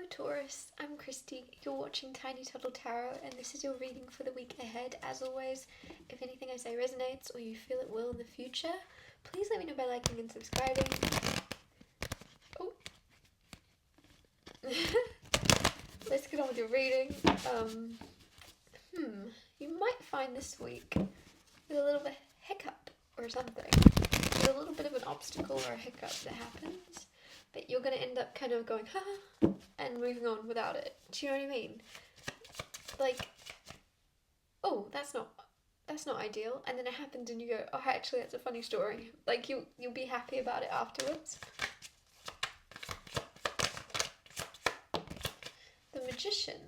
Taurus, I'm Christy, you're watching Tiny Toddle Tarot, and this is your reading for the week ahead. As always, if anything I say resonates or you feel it will in the future, please let me know by liking and subscribing. Oh. Let's get on with your reading. You might find this week with a little bit of hiccup or something. With a little bit of an obstacle or a hiccup that happens, but you're going to end up kind of going, ha, and moving on without it. Do you know what I mean? Like, oh, that's not ideal, and then it happens and you go, oh, actually that's a funny story. Like, you'll be happy about it afterwards. The Magician.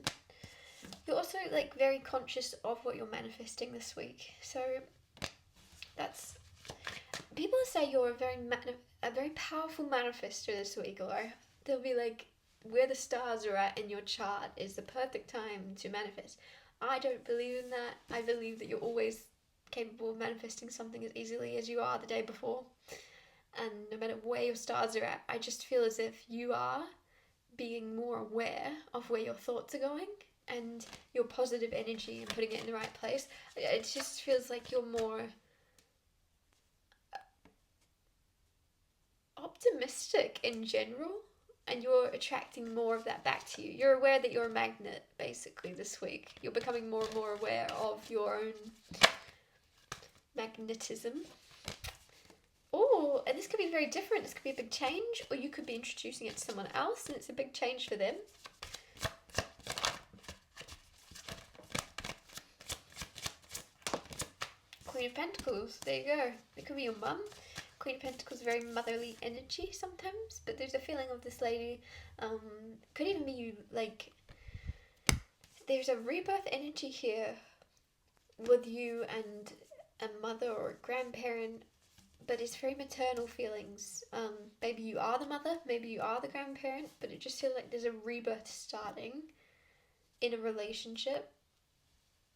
You're also like very conscious of what you're manifesting this week. So that's, people say you're a very powerful manifester this week, or they'll be like, where the stars are at in your chart is the perfect time to manifest. I don't believe in that. I believe that you're always capable of manifesting something as easily as you are the day before. And no matter where your stars are at, I just feel as if you are being more aware of where your thoughts are going and your positive energy and putting it in the right place. It just feels like you're more optimistic in general, and you're attracting more of that back to you. You're aware that you're a magnet, basically, this week. You're becoming more and more aware of your own magnetism. Oh, and this could be very different. This could be a big change, or you could be introducing it to someone else, and it's a big change for them. Queen of Pentacles, there you go. It could be your mum. Queen of Pentacles, very motherly energy sometimes, but there's a feeling of this lady, could even be you, like, there's a rebirth energy here with you and a mother or a grandparent, but it's very maternal feelings. Maybe you are the mother, maybe you are the grandparent, but it just feels like there's a rebirth starting in a relationship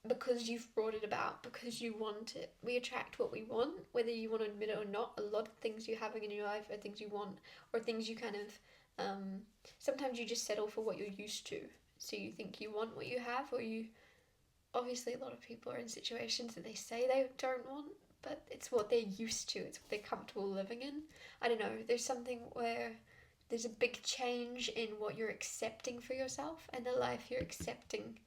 because you've brought it about, because you want it. We attract what we want, whether you want to admit it or not. A lot of things you're having in your life are things you want, or things you kind of, sometimes you just settle for what you're used to. So you think you want what you have, or you, obviously a lot of people are in situations that they say they don't want, but it's what they're used to, it's what they're comfortable living in. I don't know, there's something where there's a big change in what you're accepting for yourself and the life you're accepting.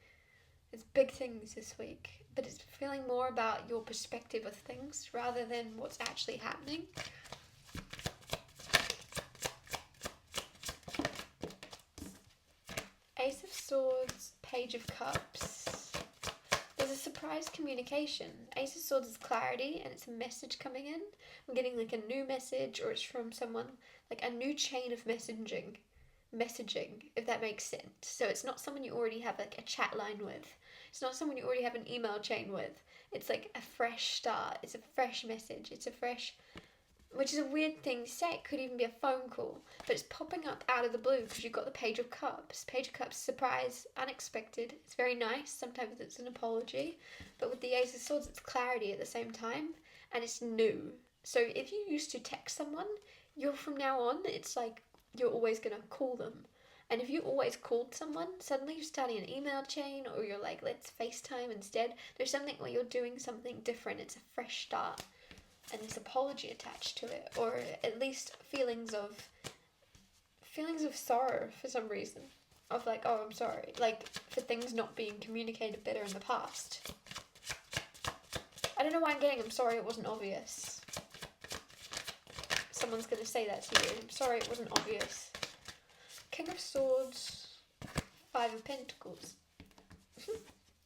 It's big things this week, but it's feeling more about your perspective of things rather than what's actually happening. Ace of Swords, Page of Cups. There's a surprise communication. Ace of Swords is clarity, and it's a message coming in. I'm getting like a new message, or it's from someone, like a new chain of messaging, if that makes sense. So it's not someone you already have like a chat line with. It's not someone you already have an email chain with. It's like a fresh start. It's a fresh message. It's a fresh, which is a weird thing to say. It could even be a phone call, but it's popping up out of the blue because you've got the Page of Cups. Page of Cups, surprise, unexpected. It's very nice. Sometimes it's an apology, but with the Ace of Swords, it's clarity at the same time, and it's new. So if you used to text someone, you're from now on, it's like you're always going to call them. And if you always called someone, suddenly you're starting an email chain, or you're like, let's FaceTime instead. There's something where you're doing something different. It's a fresh start. And there's apology attached to it, or at least feelings of sorrow for some reason. Of like, oh, I'm sorry. Like, for things not being communicated better in the past. I don't know why I'm getting, I'm sorry it wasn't obvious. Someone's going to say that to you. I'm sorry it wasn't obvious. King of Swords, Five of Pentacles.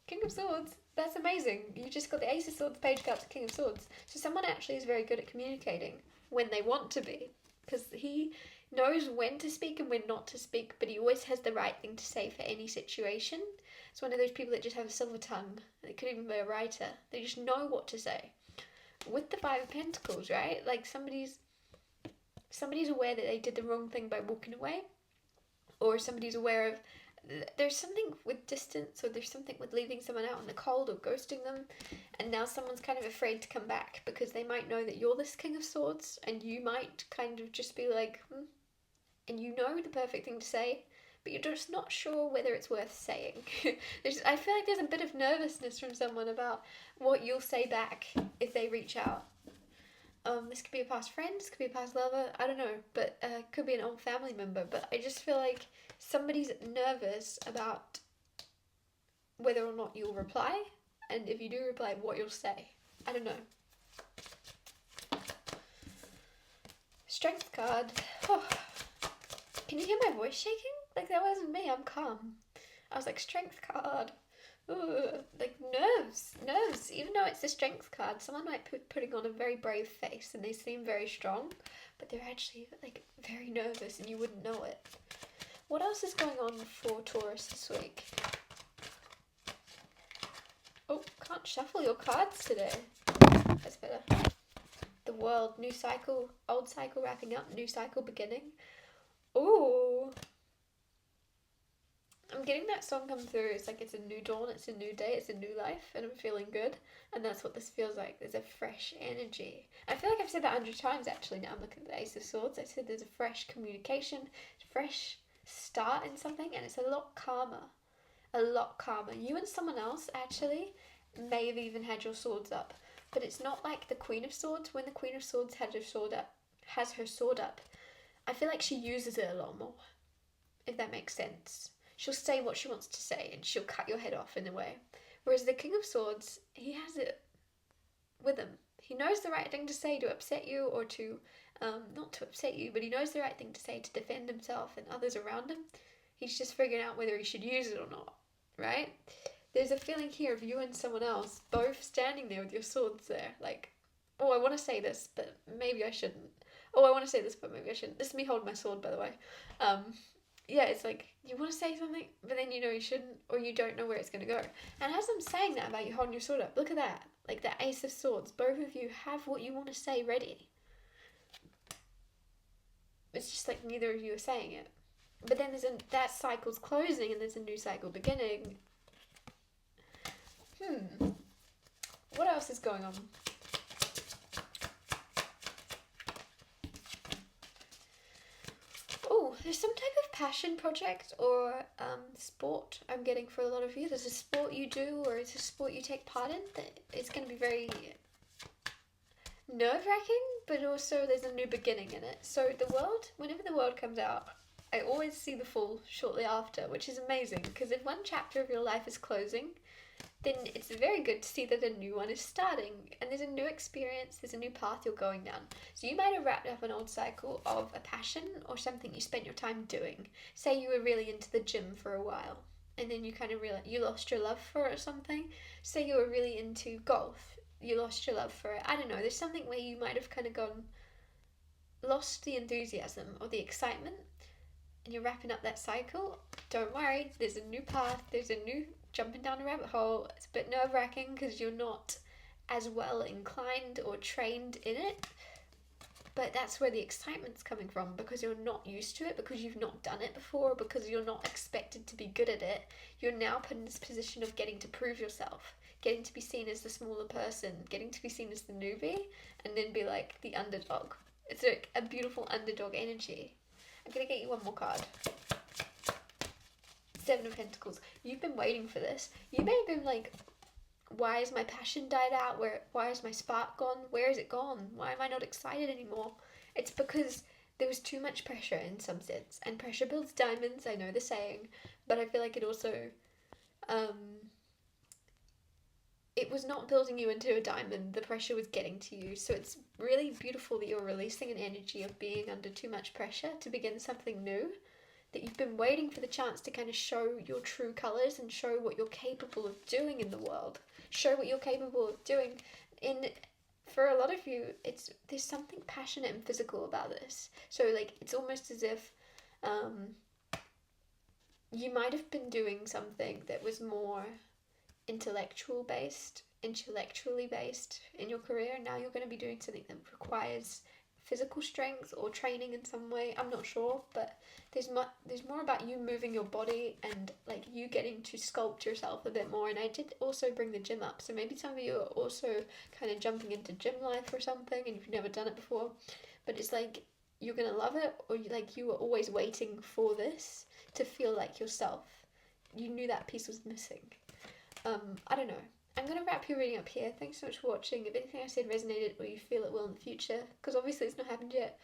King of Swords, that's amazing. You just got the Ace of Swords, Page of Cups, King of Swords. So someone actually is very good at communicating when they want to be, because he knows when to speak and when not to speak, but he always has the right thing to say for any situation. It's one of those people that just have a silver tongue. They could even be a writer. They just know what to say. With the Five of Pentacles, right? Like somebody's aware that they did the wrong thing by walking away, or somebody's aware of there's something with distance, or there's something with leaving someone out in the cold or ghosting them, and now someone's kind of afraid to come back because they might know that you're this King of Swords, and you might kind of just be like, and you know the perfect thing to say, but you're just not sure whether it's worth saying. I feel like there's a bit of nervousness from someone about what you'll say back if they reach out. This could be a past friend, this could be a past lover, I don't know, but could be an old family member. But I just feel like somebody's nervous about whether or not you'll reply, and if you do reply, what you'll say. I don't know. Strength card. Oh. Can you hear my voice shaking? Like, that wasn't me, I'm calm. I was like, strength card. Ooh, like nerves. Even though it's a strength card, someone might be putting on a very brave face and they seem very strong, but they're actually like very nervous and you wouldn't know it. What else is going on for Taurus this week? Oh, can't shuffle your cards today. That's better. The world, new cycle, old cycle wrapping up, new cycle beginning. Ooh. I'm getting that song come through. It's like it's a new dawn, it's a new day, it's a new life, and I'm feeling good. And that's what this feels like. There's a fresh energy. I feel like I've said that 100 times actually now. I'm looking at the Ace of Swords. I said there's a fresh communication, fresh start in something, and it's a lot calmer. A lot calmer. You and someone else actually may have even had your swords up. But it's not like the Queen of Swords. When the Queen of Swords has her sword up, I feel like she uses it a lot more, if that makes sense. She'll say what she wants to say and she'll cut your head off in a way. Whereas the King of Swords, he has it with him. He knows the right thing to say to upset you or to, not to upset you, but he knows the right thing to say to defend himself and others around him. He's just figuring out whether he should use it or not, right? There's a feeling here of you and someone else both standing there with your swords there. Like, oh, I want to say this, but maybe I shouldn't. Oh, I want to say this, but maybe I shouldn't. This is me holding my sword, by the way. Yeah, it's like, you want to say something, but then you know you shouldn't, or you don't know where it's going to go. And as I'm saying that about you holding your sword up, look at that. Like the Ace of Swords. Both of you have what you want to say ready. It's just like neither of you are saying it. But then that cycle's closing and there's a new cycle beginning. What else is going on? There's some type of passion project or sport I'm getting for a lot of you. There's a sport you do or it's a sport you take part in that it's going to be very nerve-wracking, but also there's a new beginning in it. So the world, whenever the world comes out, I always see the full shortly after, which is amazing because if one chapter of your life is closing, then it's very good to see that a new one is starting and there's a new experience, there's a new path you're going down. So you might have wrapped up an old cycle of a passion or something you spent your time doing. Say you were really into the gym for a while and then you kind of realized you lost your love for it or something. Say you were really into golf, you lost your love for it. I don't know, there's something where you might have kind of lost the enthusiasm or the excitement and you're wrapping up that cycle. Don't worry, there's a new path, there's a new jumping down a rabbit hole. It's a bit nerve-wracking because you're not as well inclined or trained in it, but that's where the excitement's coming from because you're not used to it, because you've not done it before, because you're not expected to be good at it. You're now put in this position of getting to prove yourself, getting to be seen as the smaller person, getting to be seen as the newbie, and then be like the underdog. It's like a beautiful underdog energy. I'm gonna get you one more card. Seven of Pentacles. You've been waiting for this. You may have been like, why has my passion died out? Why has my spark gone? Where has it gone? Why am I not excited anymore? It's because there was too much pressure in some sense. And pressure builds diamonds, I know the saying. But I feel like it also, it was not building you into a diamond. The pressure was getting to you. So it's really beautiful that you're releasing an energy of being under too much pressure to begin something new. That you've been waiting for the chance to kind of show your true colours and show what you're capable of doing in the world. Show what you're capable of doing. For a lot of you, there's something passionate and physical about this. So like it's almost as if you might have been doing something that was more intellectually based in your career. Now you're going to be doing something that requires physical strength or training in some way. I'm not sure, but there's more about you moving your body and like you getting to sculpt yourself a bit more. And I did also bring the gym up, so maybe some of you are also kind of jumping into gym life or something and you've never done it before, but it's like you're gonna love it, or you were always waiting for this to feel like yourself. You knew that piece was missing. I don't know. I'm gonna wrap your reading up here. Thanks so much for watching. If anything I said resonated or you feel it will in the future, because obviously it's not happened yet,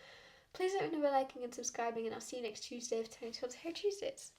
please let me know by liking and subscribing, and I'll see you next Tuesday for Tiny Tots Hair Tuesdays.